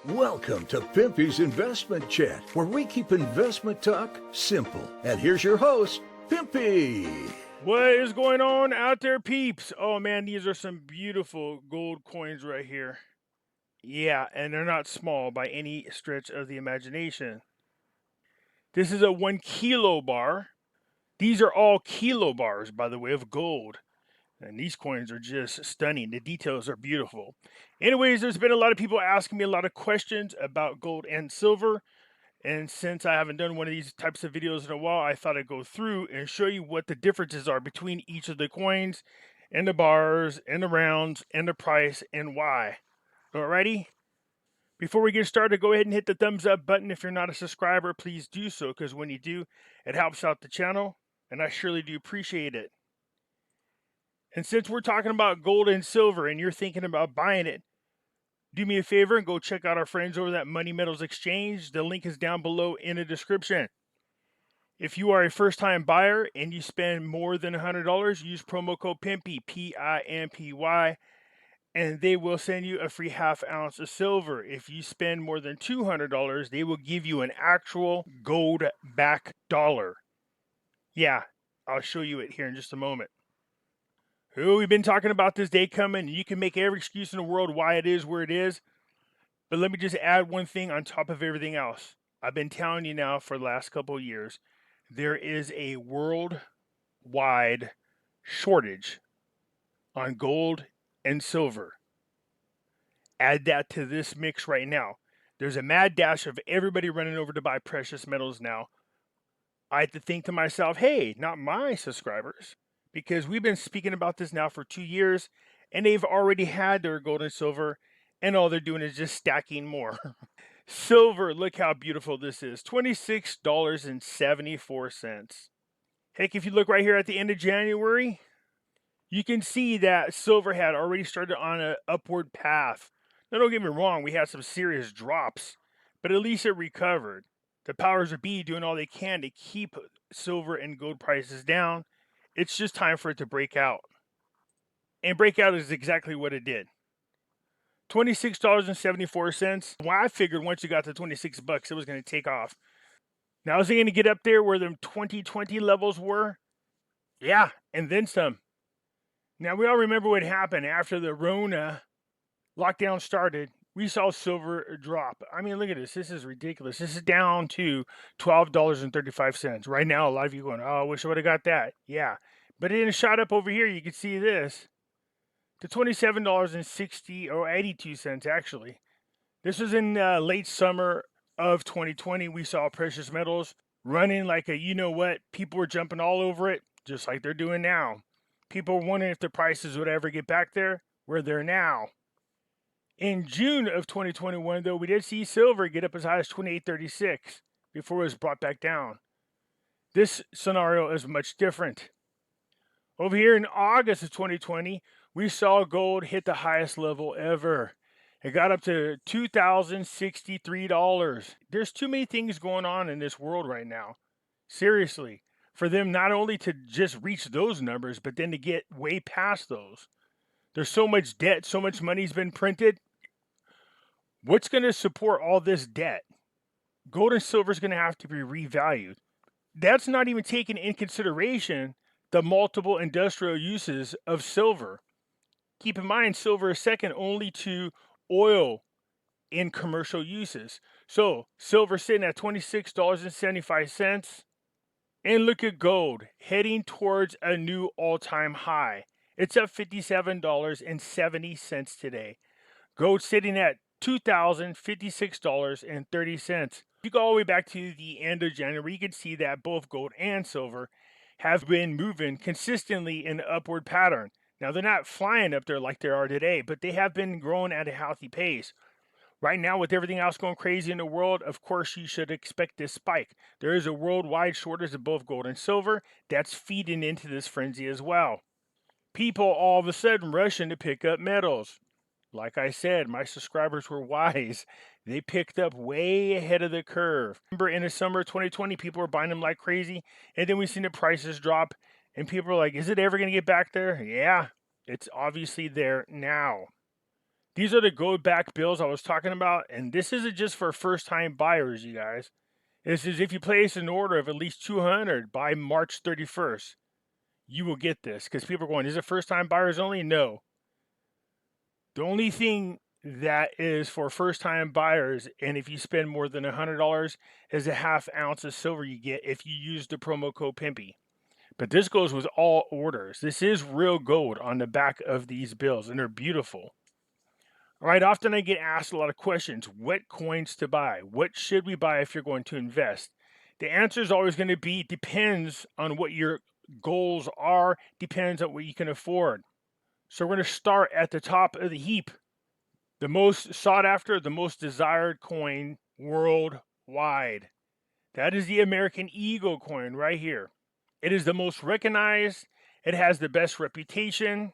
Welcome to Pimpy's Investment Chat, where we keep investment talk simple. And here's your host, Pimpy. What is going on out there, peeps? Oh man, these are some beautiful gold coins right here. Yeah, and they're not small by any stretch of the imagination. This is a 1 kilo bar. These are all kilo bars, by the way, of gold. And these coins are just stunning. The details are beautiful. Anyways, there's been a lot of people asking me a lot of questions about gold and silver. And since I haven't done one of these types of videos in a while, I thought I'd go through and show you what the differences are between each of the coins and the bars and the rounds and the price and why. Alrighty? Before we get started, go ahead and hit the thumbs up button. If you're not a subscriber, please do so, because when you do, it helps out the channel, and I surely do appreciate it. And since we're talking about gold and silver and you're thinking about buying it, do me a favor and go check out our friends over at Money Metals Exchange. The link is down below in the description. If you are a first-time buyer and you spend more than $100, use promo code Pimpy, P-I-M-P-Y, and they will send you a free ½ ounce of silver. If you spend more than $200, they will give you an actual gold-backed dollar. Yeah, I'll show you it here in just a moment. Oh, we've been talking about this day coming. You can make every excuse in the world why it is where it is. But let me just add one thing on top of everything else. I've been telling you now for the last couple of years, there is a worldwide shortage on gold and silver. Add that to this mix right now. There's a mad dash of everybody running over to buy precious metals now. I have to think to myself, hey, not my subscribers. Because we've been speaking about this now for 2 years, and they've already had their gold and silver, and all they're doing is just stacking more. Silver, look how beautiful this is. $26.74. Heck, if you look right here at the end of January, you can see that silver had already started on an upward path. Now, don't get me wrong, we had some serious drops, but at least it recovered. The powers that be doing all they can to keep silver and gold prices down. It's just time for it to break out. And breakout is exactly what it did. $26.74. Well, I figured once you got to 26 bucks, it was going to take off. Now, is it going to get up there where the 2020 levels were? Yeah, and then some. Now, we all remember what happened after the RONA lockdown started. We saw silver drop. I mean, look at this. This is ridiculous. This is down to $12.35. Right now, a lot of you going, oh, I wish I would have got that. Yeah. But it shot up over here. You can see this to $27.60 or 82 cents, actually. This was in late summer of 2020. We saw precious metals running like a, you know what, people were jumping all over it, just like they're doing now. People were wondering if the prices would ever get back there. We're there now. In June of 2021, though, we did see silver get up as high as $28.36 before it was brought back down. This scenario is much different. Over here in August of 2020, we saw gold hit the highest level ever. It got up to $2,063. There's too many things going on in this world right now. Seriously. For them not only to just reach those numbers, but then to get way past those. There's so much debt, so much money's been printed. What's going to support all this debt? Gold and silver is going to have to be revalued. That's not even taking in consideration the multiple industrial uses of silver. Keep in mind, silver is second only to oil in commercial uses. So, silver sitting at $26.75. And look at gold, heading towards a new all-time high. It's up $57.70 today. Gold sitting at $2,056.30. You go all the way back to the end of January, you can see that both gold and silver have been moving consistently in an upward pattern. Now, they're not flying up there like they are today, but they have been growing at a healthy pace. Right now, with everything else going crazy in the world, of course, you should expect this spike. There is a worldwide shortage of both gold and silver that's feeding into this frenzy as well. People all of a sudden rushing to pick up metals. Like I said, my subscribers were wise. They picked up way ahead of the curve. Remember, in the summer of 2020, people were buying them like crazy, and then we seen the prices drop, and people were like, is it ever going to get back there? Yeah, it's obviously there now. These are the gold back bills I was talking about, and this isn't just for first-time buyers, you guys. This is if you place an order of at least 200 by March 31st, you will get this. Because people are going, is it first-time buyers only? No. The only thing that is for first-time buyers, and if you spend more than $100, is a ½ ounce of silver you get if you use the promo code Pimpy. But this goes with all orders. This is real gold on the back of these bills, and they're beautiful. All right, often I get asked a lot of questions. What coins to buy? What should we buy if you're going to invest? The answer is always going to be depends on what your goals are, depends on what you can afford. So we're going to start at the top of the heap. The most sought after, the most desired coin worldwide. That is the American Eagle coin right here. It is the most recognized, it has the best reputation,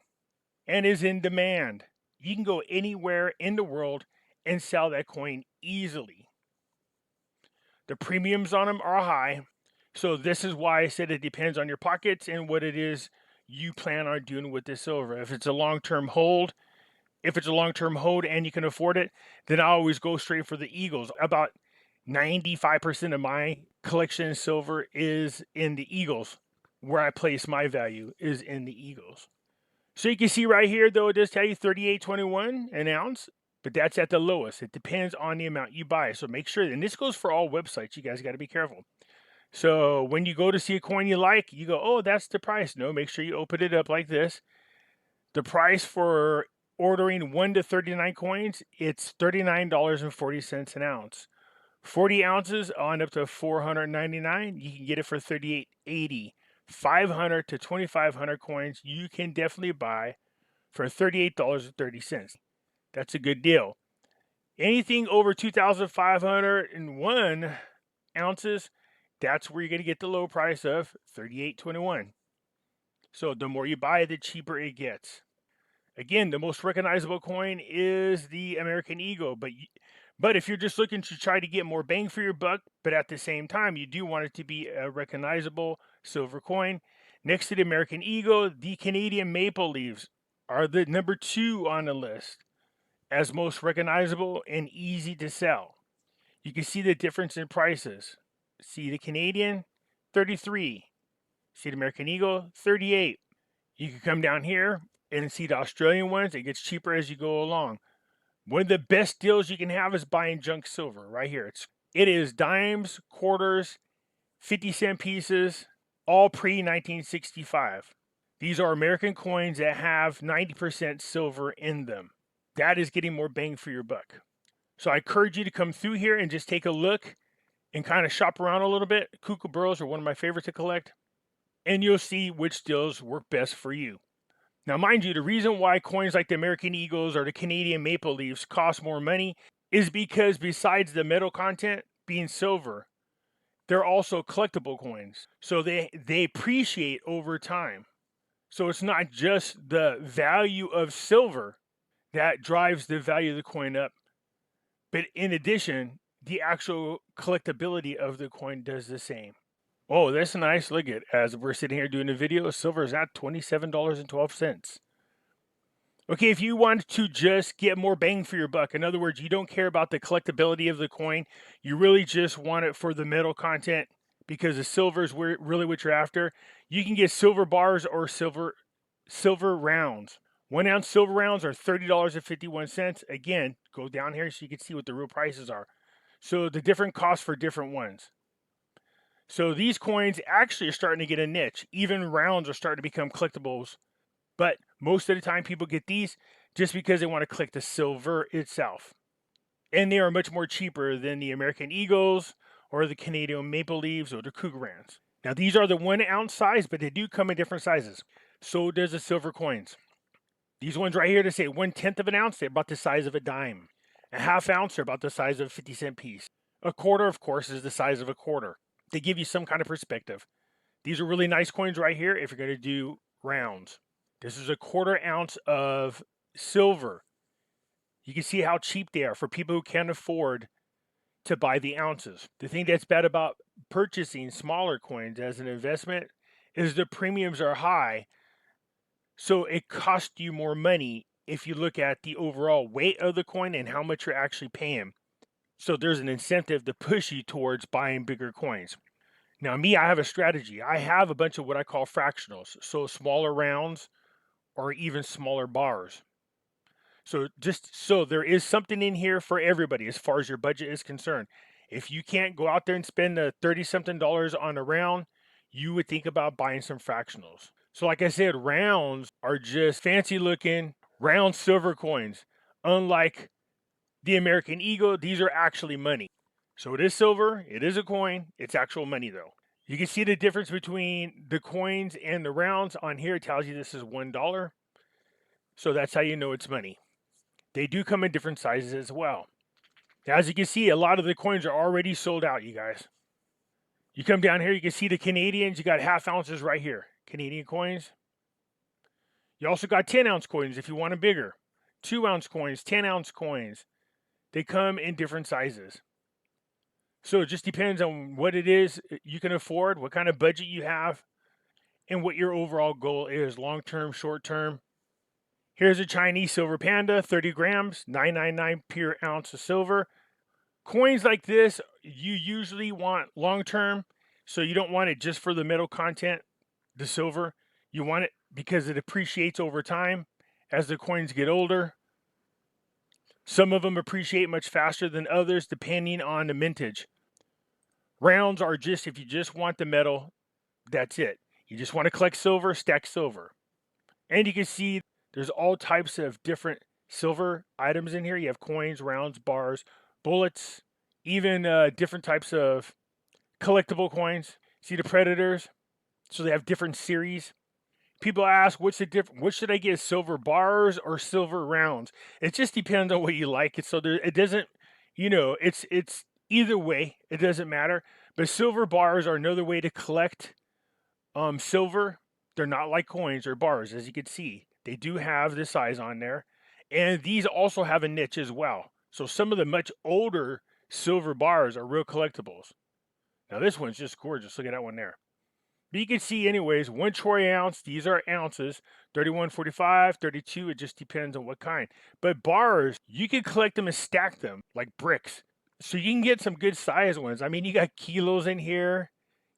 and is in demand. You can go anywhere in the world and sell that coin easily. The premiums on them are high, so this is why I said it depends on your pockets and what it is you plan on doing with this silver. If it's a long-term hold, and you can afford it, then I always go straight for the Eagles. About 95% of my collection of silver is in the Eagles. Where I place my value is in the Eagles. So you can see right here, though, it does tell you $38.21 an ounce, but that's at the lowest. It depends on the amount you buy. So make sure, and this goes for all websites. You guys got to be careful. So when you go to see a coin you like, you go, oh, that's the price. No, make sure you open it up like this. The price for ordering 1 to 39 coins, it's $39.40 an ounce. 40 ounces on up to $499, you can get it for $38.80. 500 to 2,500 coins, you can definitely buy for $38.30. That's a good deal. Anything over 2,501 ounces, that's where you're going to get the low price of $38.21. So the more you buy, the cheaper it gets. Again, the most recognizable coin is the American Eagle, but if you're just looking to try to get more bang for your buck, but at the same time, you do want it to be a recognizable silver coin. Next to the American Eagle, the Canadian Maple Leaves are the number 2 on the list as most recognizable and easy to sell. You can see the difference in prices. See the Canadian, 33. See the American Eagle, 38. You can come down here and see the Australian ones. It gets cheaper as you go along. One of the best deals you can have is buying junk silver right here. It is dimes, quarters, 50-cent pieces, all pre-1965. These are American coins that have 90% silver in them. That is getting more bang for your buck. So I encourage you to come through here and just take a look and kind of shop around a little bit. Kookaburras are one of my favorites to collect. And you'll see which deals work best for you. Now, mind you, the reason why coins like the American Eagles or the Canadian Maple Leafs cost more money is because besides the metal content being silver, they're also collectible coins. So they appreciate over time. So it's not just the value of silver that drives the value of the coin up, but in addition, the actual collectability of the coin does the same. Oh, that's nice. Look at, as we're sitting here doing the video, silver is at $27.12. Okay, if you want to just get more bang for your buck, in other words, you don't care about the collectability of the coin, you really just want it for the metal content because the silver is really what you're after, you can get silver bars or silver rounds. 1 ounce silver rounds are $30.51. Again, go down here so you can see what the real prices are. So the different costs for different ones. So these coins actually are starting to get a niche. Even rounds are starting to become collectibles. But most of the time people get these just because they want to collect the silver itself. And they are much more cheaper than the American Eagles or the Canadian Maple Leaves or the Kucoins. Now these are the 1 ounce size, but they do come in different sizes. So does the silver coins. These ones right here, they say 1/10 of an ounce, they're about the size of a dime. A ½ ounce, they're about the size of a 50-cent piece. A quarter, of course, is the size of a quarter. They give you some kind of perspective. These are really nice coins right here if you're going to do rounds. This is a 1/4 ounce of silver. You can see how cheap they are for people who can't afford to buy the ounces. The thing that's bad about purchasing smaller coins as an investment is the premiums are high, so it costs you more money if you look at the overall weight of the coin and how much you're actually paying. So there's an incentive to push you towards buying bigger coins. Now, me, I have a strategy. I have a bunch of what I call fractionals, so smaller rounds or even smaller bars. So just so there is something in here for everybody as far as your budget is concerned. If you can't go out there and spend the 30 something dollars on a round, you would think about buying some fractionals. So like I said, rounds are just fancy looking round silver coins. Unlike the American Eagle, these are actually money. So it is silver, it is a coin, it's actual money though. You can see the difference between the coins and the rounds on here. It tells you this is $1. So that's how you know it's money. They do come in different sizes as well. As you can see, a lot of the coins are already sold out, you guys. You come down here, you can see the Canadians. You got half ounces right here, Canadian coins. You also got 10-ounce coins if you want them bigger. 2-ounce coins, 10-ounce coins. They come in different sizes. So it just depends on what it is you can afford, what kind of budget you have, and what your overall goal is, long-term, short-term. Here's a Chinese silver panda, 30 grams, 9.99 per ounce of silver. Coins like this, you usually want long-term, so you don't want it just for the metal content, the silver. You want it because it appreciates over time as the coins get older. Some of them appreciate much faster than others depending on the mintage. Rounds are just, if you just want the metal, that's it. You just want to collect silver, stack silver. And you can see there's all types of different silver items in here. You have coins, rounds, bars, bullets, even different types of collectible coins. See the Predators? So they have different series. People ask, what's the difference? What should I get, silver bars or silver rounds? It just depends on what you like. So it doesn't, it's either way. It doesn't matter. But silver bars are another way to collect silver. They're not like coins or bars, as you can see. They do have the size on there. And these also have a niche as well. So some of the much older silver bars are real collectibles. Now this one's just gorgeous. Look at that one there. But you can see anyways, 1 troy ounce, these are ounces, 31.45, 32, it just depends on what kind. But bars, you can collect them and stack them like bricks. So you can get some good size ones. I mean, you got kilos in here.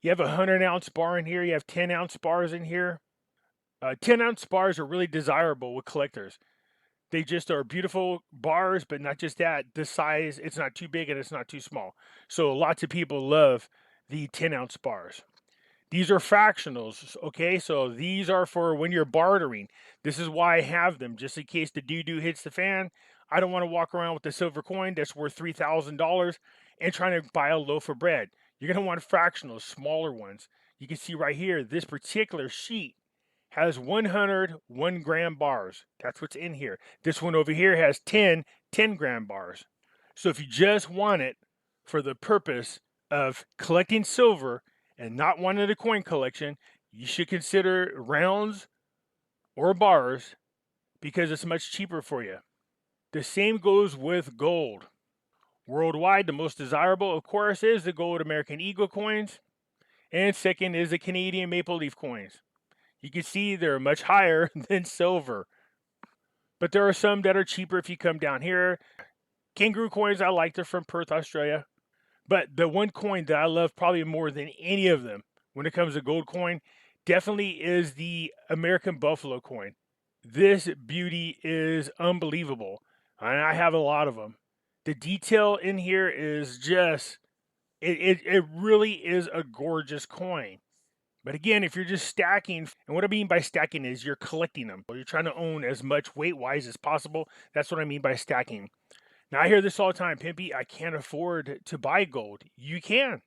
You have a 100-ounce bar in here. You have 10-ounce bars in here. 10-ounce bars are really desirable with collectors. They just are beautiful bars, but not just that. The size, it's not too big and it's not too small. So lots of people love the 10-ounce bars. These are fractionals, okay? So these are for when you're bartering. This is why I have them, just in case the doo-doo hits the fan. I don't want to walk around with a silver coin that's worth $3,000 and trying to buy a loaf of bread. You're going to want fractionals, smaller ones. You can see right here, this particular sheet has 100 1-gram bars. That's what's in here. This one over here has 10 10-gram bars. So if you just want it for the purpose of collecting silver and not wanting a coin collection, you should consider rounds or bars because it's much cheaper for you. The same goes with gold. Worldwide, the most desirable, of course, is the gold American Eagle coins. And second is the Canadian Maple Leaf coins. You can see they're much higher than silver. But there are some that are cheaper if you come down here. Kangaroo coins, I like. They're from Perth, Australia. But the one coin that I love probably more than any of them when it comes to gold coin definitely is the American Buffalo coin. This beauty is unbelievable. And I have a lot of them. The detail in here is just, it really is a gorgeous coin. But again, if you're just stacking, and what I mean by stacking is you're collecting them. You're trying to own as much weight-wise as possible. That's what I mean by stacking. Now, I hear this all the time, Pimpy, I can't afford to buy gold. You can.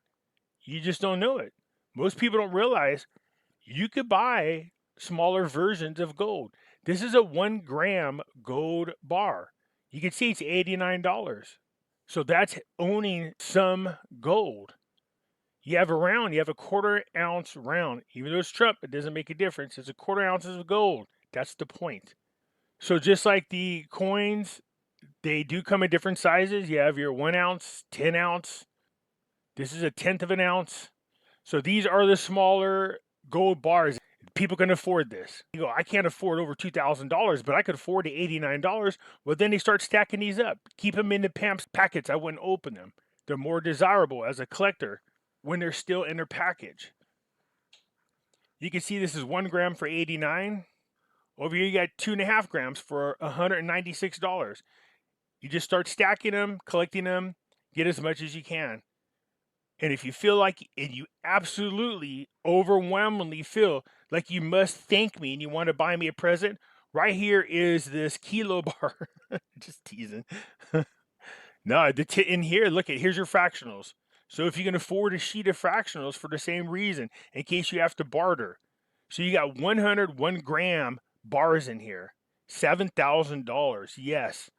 You just don't know it. Most people don't realize you could buy smaller versions of gold. This is a 1-gram gold bar. You can see it's $89. So that's owning some gold. You have a round, you have a 1/4 ounce round. Even though it's Trump, it doesn't make a difference. It's a 1/4 ounces of gold. That's the point. So just like the coins, they do come in different sizes. You have your 1 ounce, 10 ounce. This is a 1/10 of an ounce. So these are the smaller gold bars. people can afford this. You go, I can't afford over $2,000, but I could afford the $89. Well, then they start stacking these up. Keep them in the PAMPS packets. I wouldn't open them. They're more desirable as a collector when they're still in their package. You can see this is 1 gram for $89. Over here, you got 2.5 grams for $196. You just start stacking them, collecting them, get as much as you can. And if you feel like, and you absolutely overwhelmingly feel like you must thank me and you want to buy me a present, right here is this kilo bar. Just teasing. No, in here, look at, here's your fractionals. So if you can afford a sheet of fractionals for the same reason, in case you have to barter. So you got 101 gram bars in here. $7,000. Yes.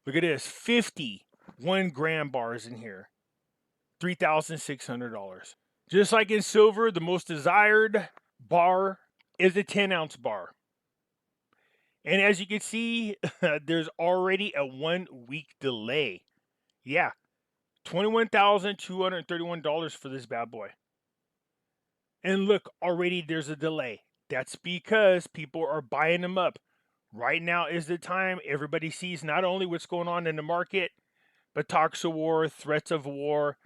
Look at this. 50 1 gram bars in here. $3,600. Just like in silver, the most desired bar is a 10-ounce bar. And as you can see, there's already a 1-week delay. Yeah, $21,231 for this bad boy. And look, already there's a delay. That's because people are buying them up. Right now is the time everybody sees not only what's going on in the market, but talks of war, threats of war.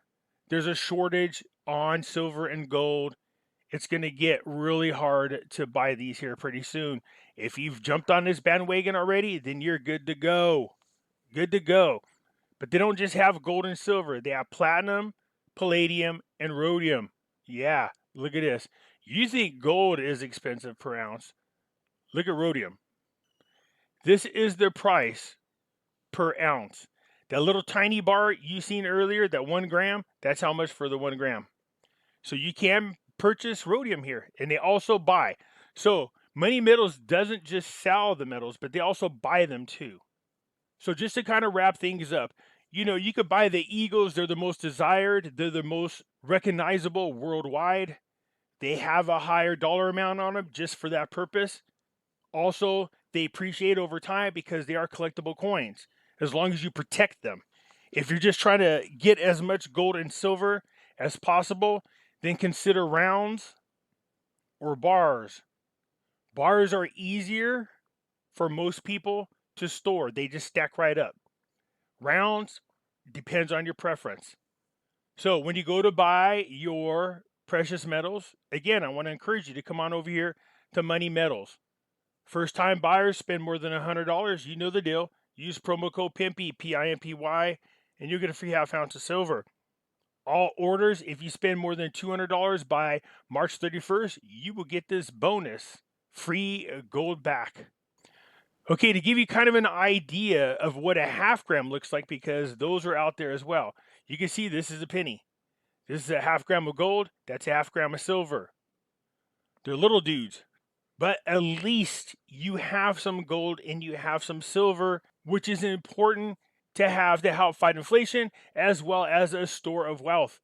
There's a shortage on silver and gold. It's going to get really hard to buy these here pretty soon. If you've jumped on this bandwagon already, then you're good to go. Good to go. But they don't just have gold and silver. They have platinum, palladium, and rhodium. Yeah, look at this. You think gold is expensive per ounce. Look at rhodium. This is the price per ounce. That little tiny bar you seen earlier, that 1 gram, that's how much for the 1 gram. So you can purchase rhodium here, and they also buy. So Money Metals doesn't just sell the metals, but they also buy them too. So just to kind of wrap things up, you know, you could buy the Eagles. They're the most desired. They're the most recognizable worldwide. They have a higher dollar amount on them just for that purpose. Also, they appreciate over time because they are collectible coins, as long as you protect them. If you're just trying to get as much gold and silver as possible, then consider rounds or bars. Bars are easier for most people to store. They just stack right up. Rounds depends on your preference. So when you go to buy your precious metals, again, I want to encourage you to come on over here to Money Metals. First time buyers spend more than $100. You know the deal. Use promo code Pimpy, Pimpy, and you'll get a free half-ounce of silver. All orders, if you spend more than $200 by March 31st, you will get this bonus, free gold back. Okay, to give you kind of an idea of what a half gram looks like, because those are out there as well. You can see this is a penny. This is a half gram of gold. That's a half gram of silver. They're little dudes. But at least you have some gold and you have some silver, which is important to have to help fight inflation, as well as a store of wealth.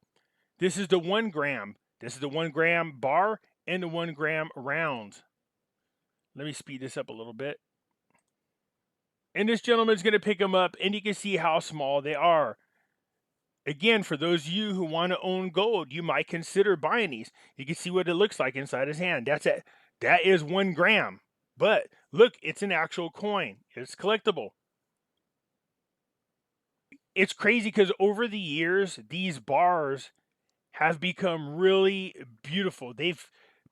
This is the 1 gram. This is the 1 gram bar and the 1 gram round. Let me speed this up a little bit. And this gentleman's going to pick them up, and you can see how small they are. Again, for those of you who want to own gold, you might consider buying these. You can see what it looks like inside his hand. That's it. That is 1 gram. But look, it's an actual coin. It's collectible. It's crazy because over the years, these bars have become really beautiful.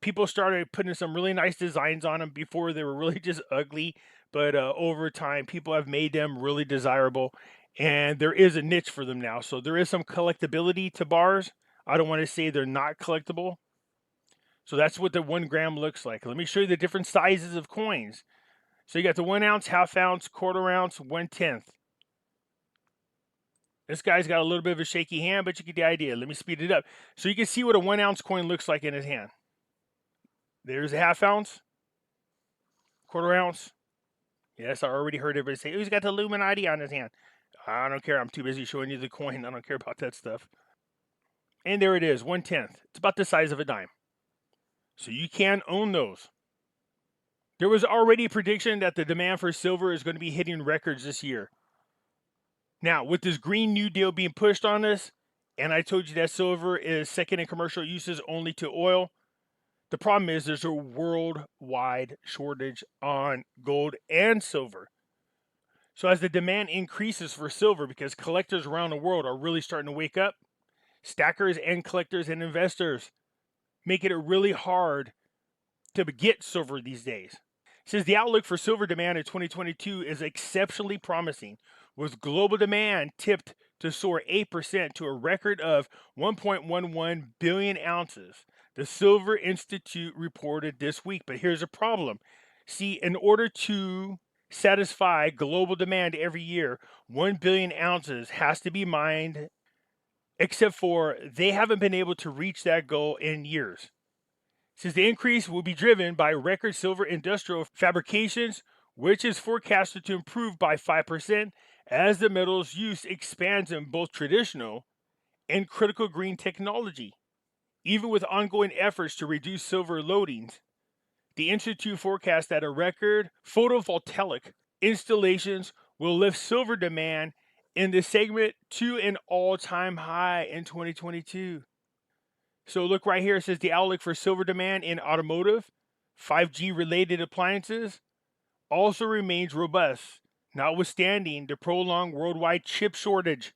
People started putting some really nice designs on them. Before they were really just ugly, but over time, people have made them really desirable, and there is a niche for them now. So there is some collectability to bars. I don't want to say they're not collectible. So that's what the 1 gram looks like. Let me show you the different sizes of coins. So you got the 1 ounce, half ounce, quarter ounce, 1/10. This guy's got a little bit of a shaky hand, but you get the idea. Let me speed it up. So you can see what a 1 ounce coin looks like in his hand. There's a half ounce, quarter ounce. Yes, I already heard everybody say, oh, he's got the Illuminati on his hand. I don't care. I'm too busy showing you the coin. I don't care about that stuff. And there it is, 1/10. It's about the size of a dime. So you can own those. There was already a prediction that the demand for silver is going to be hitting records this year. Now, with this Green New Deal being pushed on us, and I told you that silver is second in commercial uses only to oil, The problem is there's a worldwide shortage on gold and silver. So as the demand increases for silver, because collectors around the world are really starting to wake up, stackers and collectors and investors making it really hard to get silver these days. It says the outlook for silver demand in 2022 is exceptionally promising, with global demand tipped to soar 8% to a record of 1.11 billion ounces. The Silver Institute reported this week. But here's a problem. See, in order to satisfy global demand every year, 1 billion ounces has to be mined, except for they haven't been able to reach that goal in years. Since the increase will be driven by record silver industrial fabrications, which is forecasted to improve by 5% as the metal's use expands in both traditional and critical green technology. Even with ongoing efforts to reduce silver loadings, the Institute forecasts that a record photovoltaic installations will lift silver demand in the segment to an all-time high in 2022. So look right here. It says the outlook for silver demand in automotive, 5G related appliances also remains robust, notwithstanding the prolonged worldwide chip shortage.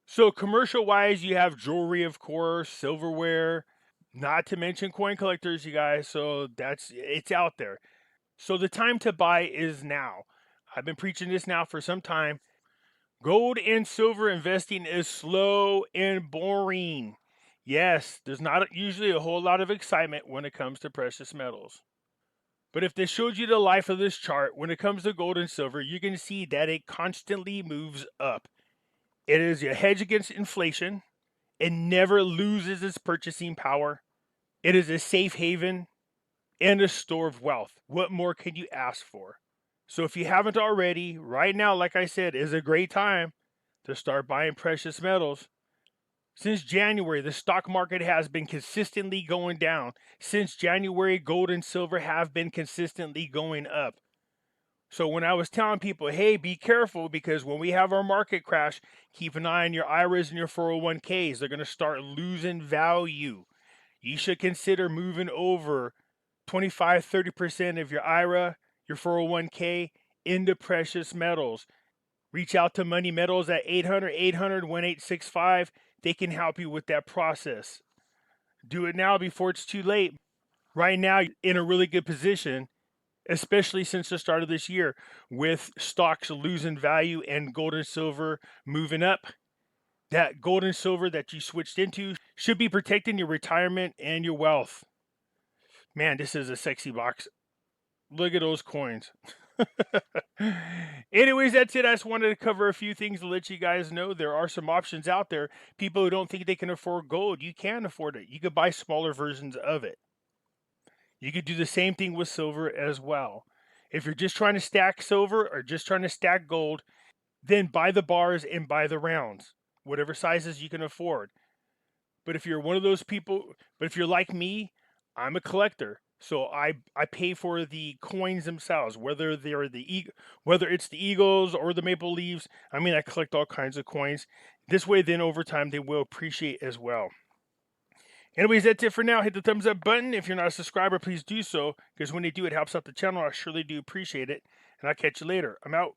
So commercial wise, you have jewelry, of course, silverware, not to mention coin collectors, you guys. So it's out there. So the time to buy is now. I've been preaching this now for some time. Gold and silver investing is slow and boring. Yes, there's not usually a whole lot of excitement when it comes to precious metals. But if this showed you the life of this chart, when it comes to gold and silver, you can see that it constantly moves up. It is a hedge against inflation. It never loses its purchasing power. It is a safe haven and a store of wealth. What more can you ask for? So if you haven't already, right now, like I said, is a great time to start buying precious metals. Since January, the stock market has been consistently going down. Since January, gold and silver have been consistently going up. So when I was telling people, hey, be careful, because when we have our market crash, keep an eye on your IRAs and your 401ks. They're going to start losing value. You should consider moving over 25, 30% of your IRA, your 401k into precious metals. Reach out to Money Metals at 800-800-1865. They can help you with that process. Do it now before it's too late. Right now, you're in a really good position, especially since the start of this year, with stocks losing value and gold and silver moving up. That gold and silver that you switched into should be protecting your retirement and your wealth. Man, this is a sexy box. Look at those coins. Anyways, that's it. I just wanted to cover a few things to let you guys know there are some options out there. People who don't think they can afford gold, you can afford it. You could buy smaller versions of it. You could do the same thing with silver as well. If you're just trying to stack silver or just trying to stack gold, then buy the bars and buy the rounds, whatever sizes you can afford. But if you're one of those people, but if you're like me, I'm a collector. So I pay for the coins themselves, whether it's the Eagles or the Maple Leaves. I mean, I collect all kinds of coins. This way, then over time, they will appreciate as well. Anyways, that's it for now. Hit the thumbs up button. If you're not a subscriber, please do so, because when they do, it helps out the channel. I surely do appreciate it. And I'll catch you later. I'm out.